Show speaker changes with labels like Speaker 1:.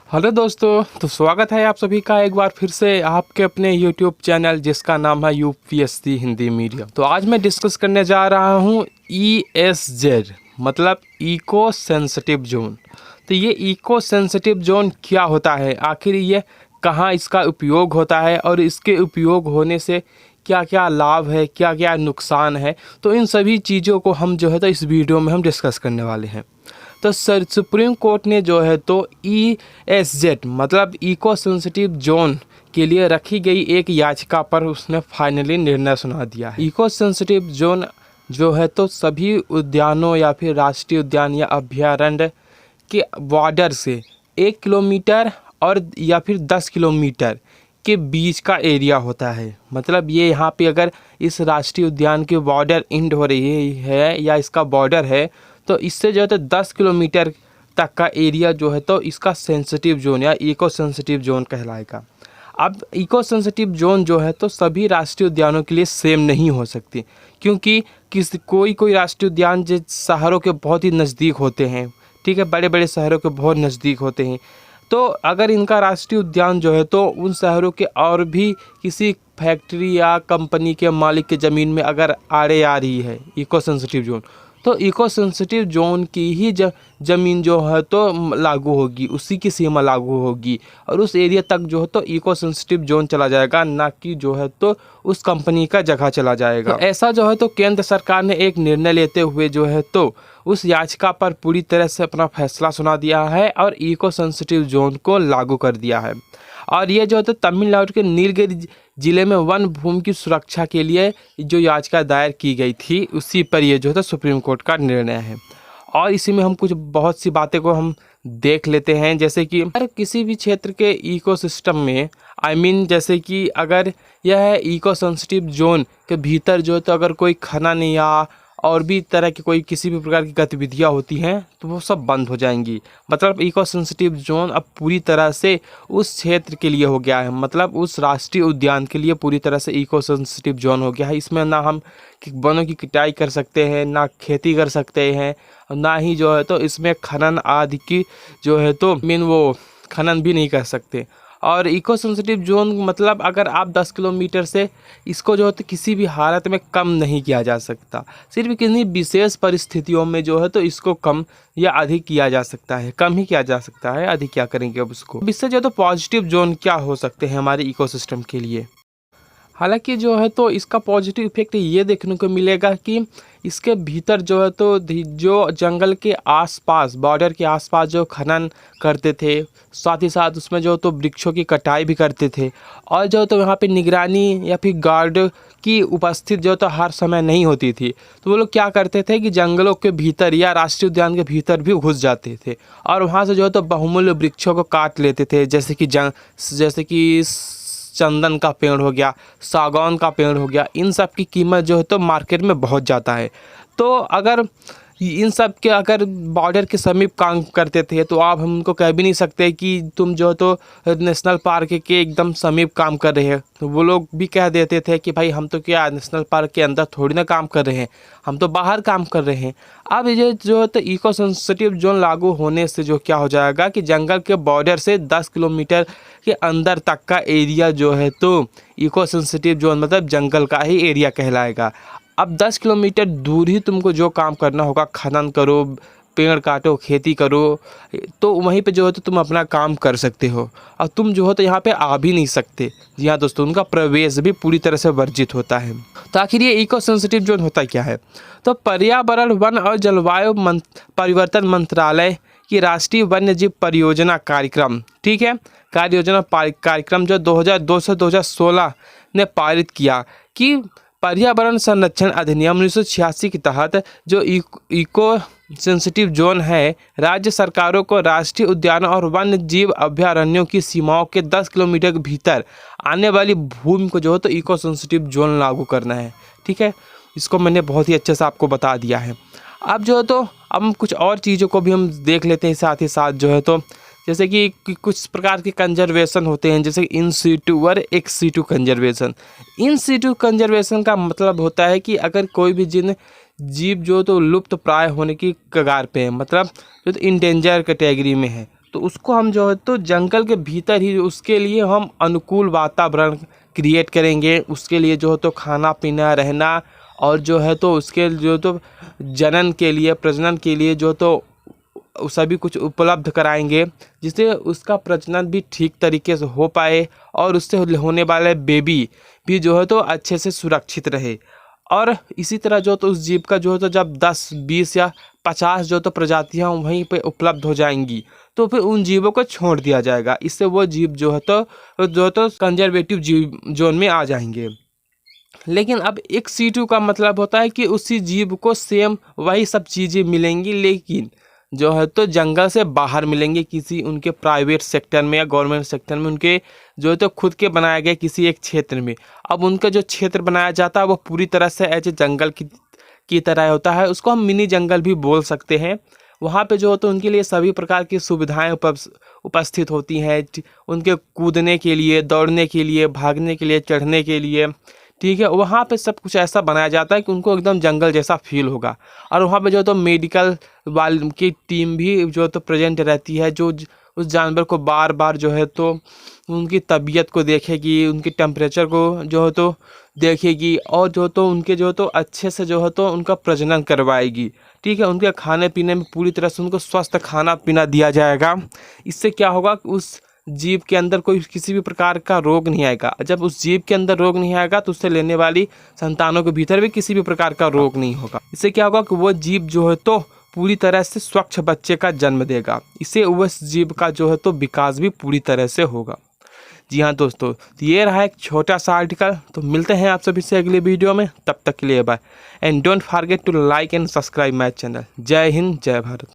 Speaker 1: Hello दोस्तों, तो स्वागत है आप सभी का एक बार फिर से आपके अपने यूट्यूब चैनल जिसका नाम है यूपीएससी हिंदी मीडियम। तो आज मैं डिस्कस करने जा रहा हूँ ESZ मतलब इको सेंसिटिव जोन। तो ये इको सेंसिटिव जोन क्या होता है, आखिर ये कहाँ इसका उपयोग होता है और इसके उपयोग होने से क्या क्या लाभ है, क्या क्या नुकसान है, तो इन सभी चीज़ों को हम जो है तो इस वीडियो में हम डिस्कस करने वाले हैं। तो सर सुप्रीम कोर्ट ने जो है तो ESZ मतलब इको सेंसिटिव जोन के लिए रखी गई एक याचिका पर उसने फाइनली निर्णय सुना दिया है। इको सेंसिटिव जोन जो है तो सभी उद्यानों या फिर राष्ट्रीय उद्यान या अभयारण्य के बॉर्डर से 1 किलोमीटर और या फिर 10 किलोमीटर के बीच का एरिया होता है। मतलब ये यहाँ पे अगर इस राष्ट्रीय उद्यान के बॉर्डर एंड हो रही है या इसका बॉर्डर है तो इससे जो है तो 10 किलोमीटर तक का एरिया जो है तो इसका सेंसिटिव जोन या इको सेंसिटिव जोन कहलाएगा। अब इको सेंसिटिव जोन जो है तो सभी राष्ट्रीय उद्यानों के लिए सेम नहीं हो सकती, क्योंकि कोई राष्ट्रीय उद्यान जो शहरों के बहुत ही नज़दीक होते हैं, ठीक है, बड़े बड़े शहरों के बहुत नज़दीक होते हैं। तो अगर इनका राष्ट्रीय उद्यान जो है तो उन शहरों के और भी किसी फैक्ट्री या कंपनी के मालिक के ज़मीन में अगर आड़े आ रही है इको सेंसिटिव जोन, तो इको सेंसिटिव जोन की ही ज़मीन जो है तो लागू होगी, उसी की सीमा लागू होगी और उस एरिया तक जो है तो इको सेंसिटिव जोन चला जाएगा, ना कि जो है तो उस कंपनी का जगह चला जाएगा। तो ऐसा जो है तो केंद्र सरकार ने एक निर्णय लेते हुए जो है तो उस याचिका पर पूरी तरह से अपना फैसला सुना दिया है और इको सेंसिटिव जोन को लागू कर दिया है। और ये जो है तो तमिलनाडु के नीलगिरी जिले में वन भूमि की सुरक्षा के लिए जो याचिका दायर की गई थी उसी पर ये जो है तो सुप्रीम कोर्ट का निर्णय है। और इसी में हम कुछ बहुत सी बातें को हम देख लेते हैं, जैसे कि अगर किसी भी क्षेत्र के इकोसिस्टम में जैसे कि अगर यह इको सेंसिटिव जोन के भीतर जो है तो अगर कोई खनन या और भी तरह की कोई किसी भी प्रकार की गतिविधियां होती हैं तो वो सब बंद हो जाएंगी। मतलब इको सेंसिटिव जोन अब पूरी तरह से उस क्षेत्र के लिए हो गया है, मतलब उस राष्ट्रीय उद्यान के लिए पूरी तरह से इको सेंसिटिव जोन हो गया है। इसमें ना हम वनों की कटाई कर सकते हैं, ना खेती कर सकते हैं, ना ही जो है तो इसमें खनन आदि की जो है तो वो खनन भी नहीं कर सकते। और इको सेंसिटिव जोन मतलब अगर आप 10 किलोमीटर से इसको जो है तो किसी भी हालत में कम नहीं किया जा सकता, सिर्फ किन्हीं विशेष परिस्थितियों में जो है तो इसको कम या अधिक किया जा सकता है, कम ही किया जा सकता है, अधिक क्या करेंगे अब उसको। इससे जो है तो पॉजिटिव जोन क्या हो सकते हैं हमारे इकोसिस्टम के लिए। हालांकि जो है तो इसका पॉजिटिव इफेक्ट ये देखने को मिलेगा कि इसके भीतर जो है तो जो जंगल के आसपास बॉर्डर के आसपास जो खनन करते थे, साथ ही साथ उसमें जो तो वृक्षों की कटाई भी करते थे और जो तो यहाँ पे निगरानी या फिर गार्ड की उपस्थित जो तो हर समय नहीं होती थी, तो वो लोग क्या करते थे कि जंगलों के भीतर या राष्ट्रीय उद्यान के भीतर भी घुस जाते थे और वहाँ से जो है तो बहुमूल्य वृक्षों को काट लेते थे, जैसे कि चंदन का पेड़ हो गया, सागौन का पेड़ हो गया। इन सब की कीमत जो है तो मार्केट में बहुत ज़्यादा है। तो अगर इन सब के अगर बॉर्डर के समीप काम करते थे तो आप हम उनको कह भी नहीं सकते कि तुम जो तो नेशनल पार्क के एकदम समीप काम कर रहे हैं। तो वो लोग भी कह देते थे कि भाई हम तो क्या नेशनल पार्क के अंदर थोड़ी ना काम कर रहे हैं, हम तो बाहर काम कर रहे हैं। अब ये जो है तो इको सेंसिटिव जोन लागू होने से जो क्या हो जाएगा कि जंगल के बॉर्डर से 10 किलोमीटर के अंदर तक का एरिया जो है तो इको सेंसिटिव जोन मतलब जंगल का ही एरिया कहलाएगा। अब 10 किलोमीटर दूर ही तुमको जो काम करना होगा, खनन करो, पेड़ काटो, खेती करो, तो वहीं पे जो है तो तुम अपना काम कर सकते हो और तुम जो हो तो यहाँ पे आ भी नहीं सकते। जी हाँ दोस्तों, उनका प्रवेश भी पूरी तरह से वर्जित होता है। तो आखिर ये इको सेंसिटिव जोन होता क्या है? तो पर्यावरण, वन और जलवायु परिवर्तन मंत्रालय की राष्ट्रीय वन्यजीव परियोजना कार्यक्रम, ठीक है, कार्यक्रम जो 2002 से 2016 ने पारित किया कि पर्यावरण संरक्षण अधिनियम 1986 के तहत जो इको सेंसिटिव जोन है, राज्य सरकारों को राष्ट्रीय उद्यानों और वन्य जीव अभयारण्यों की सीमाओं के 10 किलोमीटर के भीतर आने वाली भूमि को जो है तो इको सेंसिटिव जोन लागू करना है। ठीक है, इसको मैंने बहुत ही अच्छे से आपको बता दिया है। अब जो है तो अब हम कुछ और चीज़ों को भी हम देख लेते हैं साथ ही साथ जो है तो, जैसे कि कुछ प्रकार के कंजर्वेशन होते हैं, जैसे इन सीटू और ex situ conservation. In situ conservation का मतलब होता है कि अगर कोई भी जीव जो तो लुप्त प्राय होने की कगार पे है, मतलब जो तो इंडेंजर कैटेगरी में है, तो उसको हम जो है तो जंगल के भीतर ही उसके लिए हम अनुकूल वातावरण क्रिएट करेंगे। उसके लिए जो है तो खाना पीना रहना और जो है तो उसके जो तो जनन के लिए प्रजनन के लिए जो तो सभी कुछ उपलब्ध कराएंगे, जिससे उसका प्रजनन भी ठीक तरीके से हो पाए और उससे होने वाले बेबी भी जो है तो अच्छे से सुरक्षित रहे। और इसी तरह जो तो उस जीव का जो है तो जब 10, 20 या 50 जो तो प्रजातियां वहीं पे उपलब्ध हो जाएंगी तो फिर उन जीवों को छोड़ दिया जाएगा। इससे वो जीव जो है तो कंजर्वेटिव जीव जोन में आ जाएंगे। लेकिन अब एक C2 का मतलब होता है कि उसी जीव को सेम वही सब चीज़ें मिलेंगी, लेकिन जो है तो जंगल से बाहर मिलेंगे, किसी उनके प्राइवेट सेक्टर में या गवर्नमेंट सेक्टर में, उनके जो है तो खुद के बनाए गए किसी एक क्षेत्र में। अब उनका जो क्षेत्र बनाया जाता है वो पूरी तरह से ऐसे जंगल की तरह होता है, उसको हम मिनी जंगल भी बोल सकते हैं। वहाँ पे जो है तो उनके लिए सभी प्रकार की सुविधाएं उपस्थित होती हैं, उनके कूदने के लिए, दौड़ने के लिए, भागने के लिए, चढ़ने के लिए, ठीक है। वहाँ पे सब कुछ ऐसा बनाया जाता है कि उनको एकदम जंगल जैसा फील होगा। और वहाँ पे जो तो मेडिकल वाल की टीम भी जो तो प्रेजेंट रहती है, जो उस जानवर को बार बार जो है तो उनकी तबीयत को देखेगी, उनकी टेम्परेचर को जो है तो देखेगी और जो तो उनके जो तो अच्छे से जो है तो उनका प्रजनन करवाएगी, ठीक है। उनके खाने पीने में पूरी तरह से उनको स्वस्थ खाना पीना दिया जाएगा। इससे क्या होगा कि उस जीव के अंदर कोई किसी भी प्रकार का रोग नहीं आएगा। जब उस जीव के अंदर रोग नहीं आएगा तो उससे लेने वाली संतानों के भीतर भी किसी भी प्रकार का रोग नहीं होगा। इससे क्या होगा कि वो जीव जो है तो पूरी तरह से स्वच्छ बच्चे का जन्म देगा। इससे उस जीव का जो है तो विकास भी पूरी तरह से होगा। जी हाँ दोस्तों, तो ये रहा एक छोटा सा आर्टिकल। तो मिलते हैं आप सभी से अगले वीडियो में, तब तक के लिए bye and don't forget to like and subscribe my channel. जय हिंद, जय भारत।